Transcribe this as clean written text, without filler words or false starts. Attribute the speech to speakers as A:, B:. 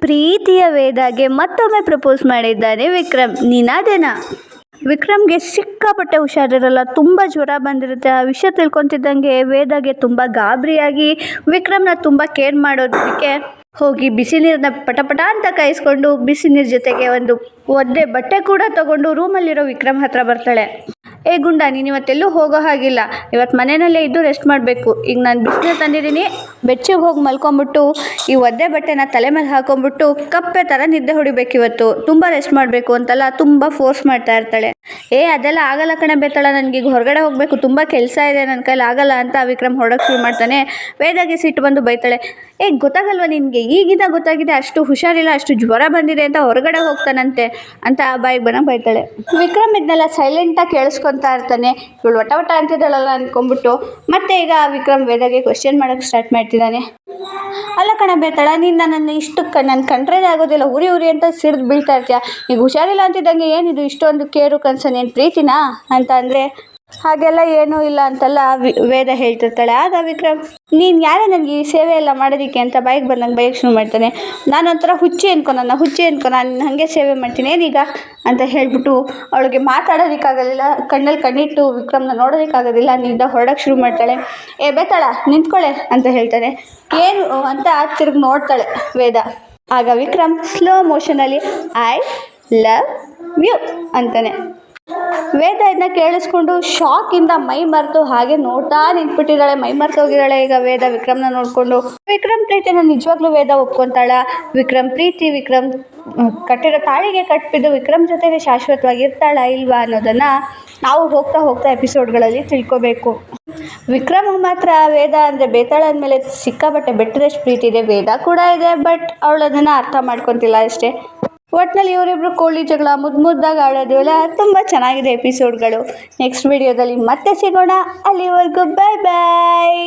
A: ಪ್ರೀತಿಯ ವೇದಾಗೆ ಮತ್ತೊಮ್ಮೆ ಪ್ರಪೋಸ್ ಮಾಡಿದ್ದಾನೆ ವಿಕ್ರಮ್. ನೀನಾದೇನಾ? ವಿಕ್ರಮ್ಗೆ ಸಿಕ್ಕಾಪಟ್ಟೆ ಹುಷಾರಿರಲ್ಲ, ತುಂಬ ಜ್ವರ ಬಂದಿರುತ್ತೆ. ಆ ವಿಷಯ ತಿಳ್ಕೊತಿದ್ದಂಗೆ ವೇದಾಗೆ ತುಂಬ ಗಾಬರಿಯಾಗಿ ವಿಕ್ರಮ್ನ ತುಂಬ ಕೇರ್ ಮಾಡೋದಕ್ಕೆ ಹೋಗಿ ಬಿಸಿ ನೀರನ್ನ ಪಟಪಟ ಅಂತ ಕಾಯಿಸ್ಕೊಂಡು ಬಿಸಿ ನೀರು ಜೊತೆಗೆ ಒಂದು ಒದ್ದೆ ಬಟ್ಟೆ ಕೂಡ ತಗೊಂಡು ರೂಮಲ್ಲಿರೋ ವಿಕ್ರಮ್ ಹತ್ರ ಬರ್ತಾಳೆ. ಏ ಗುಂಡ, ನೀನು ಇವತ್ತೆಲ್ಲೂ ಹೋಗೋ ಹಾಗಿಲ್ಲ, ಇವತ್ತು ಮನೆಯಲ್ಲೇ ಇದ್ದು ರೆಸ್ಟ್ ಮಾಡಬೇಕು. ಈಗ ನಾನು ಬಿಸಿನೀರು ತಂದಿದ್ದೀನಿ, ಬೆಚ್ಚಿಗೆ ಹೋಗಿ ಮಲ್ಕೊಂಬಿಟ್ಟು ಈ ಒದ್ದೆ ಬಟ್ಟೆನ ತಲೆ ಮೇಲೆ ಹಾಕೊಂಡ್ಬಿಟ್ಟು ಕಪ್ಪೆ ಥರ ನಿದ್ದೆ ಹೊಡಿಬೇಕು. ಇವತ್ತು ತುಂಬ ರೆಸ್ಟ್ ಮಾಡಬೇಕು ಅಂತೆಲ್ಲ ತುಂಬ ಫೋರ್ಸ್ ಮಾಡ್ತಾ ಇರ್ತಾಳೆ. ಅದೆಲ್ಲ ಆಗಲ್ಲ ಕಣೆ ಬೇತಾಳ, ನನಗೆ ಈಗ ಹೊರಗಡೆ ಹೋಗಬೇಕು, ತುಂಬ ಕೆಲಸ ಇದೆ, ನನ್ನ ಕೈಲಿ ಆಗಲ್ಲ ಅಂತ ವಿಕ್ರಮ್ ಹೊರಡೋಕ್ಕೆ ಶುರು ಮಾಡ್ತಾನೆ. ವೇದಾಗೆ ಸಿಟ್ಟು ಬಂದು ಬೈತಾಳೆ. ಗೊತ್ತಾಗಲ್ವ ನಿನಗೆ, ಈಗಿನ ಗೊತ್ತಾಗಿದೆ, ಅಷ್ಟು ಹುಷಾರಿಲ್ಲ, ಅಷ್ಟು ಜ್ವರ ಬಂದಿದೆ ಅಂತ ಹೊರಗಡೆ ಹೋಗ್ತಾನಂತೆ ಅಂತ ಬಾಯಿಗೆ ಬನ ಬೈತಾಳೆ. ವಿಕ್ರಮ್ ಇದನ್ನೆಲ್ಲ ಸೈಲೆಂಟಾಗಿ ಕೇಳಿಸ್ಕೊತಾ ಇರ್ತಾನೆ. ಇವಳು ವಟ ವಟ ಅಂತಿದ್ದಾಳಲ್ಲ ಅಂದ್ಕೊಂಡ್ಬಿಟ್ಟು ಮತ್ತೆ ಈಗ ವಿಕ್ರಮ್ ವೇದಾಗೆ ಕ್ವೆಶ್ಚನ್ ಮಾಡೋಕ್ಕೆ ಸ್ಟಾರ್ಟ್ ಮಾಡ್ತಿದ್ದಾನೆ. ಅಲ್ಲ ಕಣ ಬೇತಾಳ, ನೀನು ನನ್ನನ್ನು ಇಷ್ಟಕ್ಕೆ ನನ್ನ ಕಂಟ್ರೋಲ್ ಆಗೋದಿಲ್ಲ, ಉರಿ ಉರಿ ಅಂತ ಸಿಡಿದು ಬೀಳ್ತಾ ಇರ್ತೀಯ. ಈಗ ಹುಷಾರಿಲ್ಲ ಅಂತಿದ್ದಂಗೆ ಏನಿದು ಇಷ್ಟೊಂದು ಕೇರು ಕನ್ಸನ್, ಏನು ಪ್ರೀತಿನಾ ಅಂತ ಅಂದರೆ ಹಾಗೆಲ್ಲ ಏನೂ ಇಲ್ಲ ಅಂತೆಲ್ಲ ವೇದ ಹೇಳ್ತಿರ್ತಾಳೆ. ಆಗ ವಿಕ್ರಮ್, ನೀನು ಯಾರೇ ನನಗೆ ಈ ಸೇವೆ ಎಲ್ಲ ಮಾಡೋದಕ್ಕೆ ಅಂತ ಬೈಕ್ ಬಂದಂಗೆ ಬೈಕ್ ಶುರು ಮಾಡ್ತಾನೆ. ನಾನೊಂಥರ ಹುಚ್ಚಿ ಅನ್ಕೊ, ನಾನು ಹಾಗೆ ಸೇವೆ ಮಾಡ್ತೀನಿ ಏನೀಗ ಅಂತ ಹೇಳ್ಬಿಟ್ಟು ಅವಳಿಗೆ ಮಾತಾಡೋದಕ್ಕಾಗೋದಿಲ್ಲ, ಕಣ್ಣಲ್ಲಿ ಕಣ್ಣಿಟ್ಟು ವಿಕ್ರಮ್ನ ನೋಡೋದಕ್ಕಾಗೋದಿಲ್ಲ, ನಿಂದ ಹೊರಡೋಕ್ಕೆ ಶುರು ಮಾಡ್ತಾಳೆ. ಬೇತಾಳ ನಿಂತ್ಕೊಳ್ಳೆ ಅಂತ ಹೇಳ್ತಾನೆ. ಏನು ಅಂತ ತಿರುಗಿ ನೋಡ್ತಾಳೆ ವೇದ. ಆಗ ವಿಕ್ರಮ್ ಸ್ಲೋ ಮೋಷನಲ್ಲಿ ಐ ಲವ್ ಯು ಅಂತಾನೆ. ವೇದ ಇದನ್ನ ಕೇಳಿಸ್ಕೊಂಡು ಶಾಕಿಂದ ಮೈ ಮರೆತು ಹಾಗೆ ನೋಡ್ತಾ ನಿಂತ್ಬಿಟ್ಟಿದ್ದಾಳೆ, ಮೈ ಮರೆತು ಹೋಗಿದ್ದಾಳೆ. ಈಗ ವೇದ ವಿಕ್ರಮ್ನ ನೋಡಿಕೊಂಡು ವಿಕ್ರಮ್ ಪ್ರೀತಿನ ನಿಜವಾಗ್ಲೂ ವೇದ ಒಪ್ಕೊತಾಳ. ವಿಕ್ರಮ್ ಪ್ರೀತಿ, ವಿಕ್ರಮ್ ಕಟ್ಟಿರೋ ತಾಳಿಗೆ ಕಟ್ಬಿದ್ದು ವಿಕ್ರಮ್ ಜೊತೆಗೆ ಶಾಶ್ವತವಾಗಿ ಇರ್ತಾಳ ಇಲ್ವಾ ಅನ್ನೋದನ್ನು ನಾವು ಹೋಗ್ತಾ ಹೋಗ್ತಾ ಎಪಿಸೋಡ್ಗಳಲ್ಲಿ ತಿಳ್ಕೊಬೇಕು. ವಿಕ್ರಮ್ ಮಾತ್ರ ವೇದ ಅಂದರೆ ಬೇತಾಳ ಅಂದಮೇಲೆ ಸಿಕ್ಕಾಪಟ್ಟೆ ಬೆಟ್ಟದಷ್ಟು ಪ್ರೀತಿ ಇದೆ, ವೇದ ಕೂಡ ಇದೆ, ಬಟ್ ಅವಳು ಅದನ್ನು ಅರ್ಥ ಮಾಡ್ಕೊತಿಲ್ಲ ಅಷ್ಟೇ. ಒಟ್ಟಿನಲ್ಲಿ ಇವರಿಬ್ರು ಕೋಳಿ ಜಗಳ ಮುದ್ದಾಗಿ ಆಡೋದು ಎಲ್ಲ ತುಂಬ ಚೆನ್ನಾಗಿದೆ ಎಪಿಸೋಡ್ಗಳು. ನೆಕ್ಸ್ಟ್ ವಿಡಿಯೋದಲ್ಲಿ ಮತ್ತೆ ಸಿಗೋಣ, ಅಲ್ಲಿವರೆಗೂ ಬಾಯ್ ಬಾಯ್.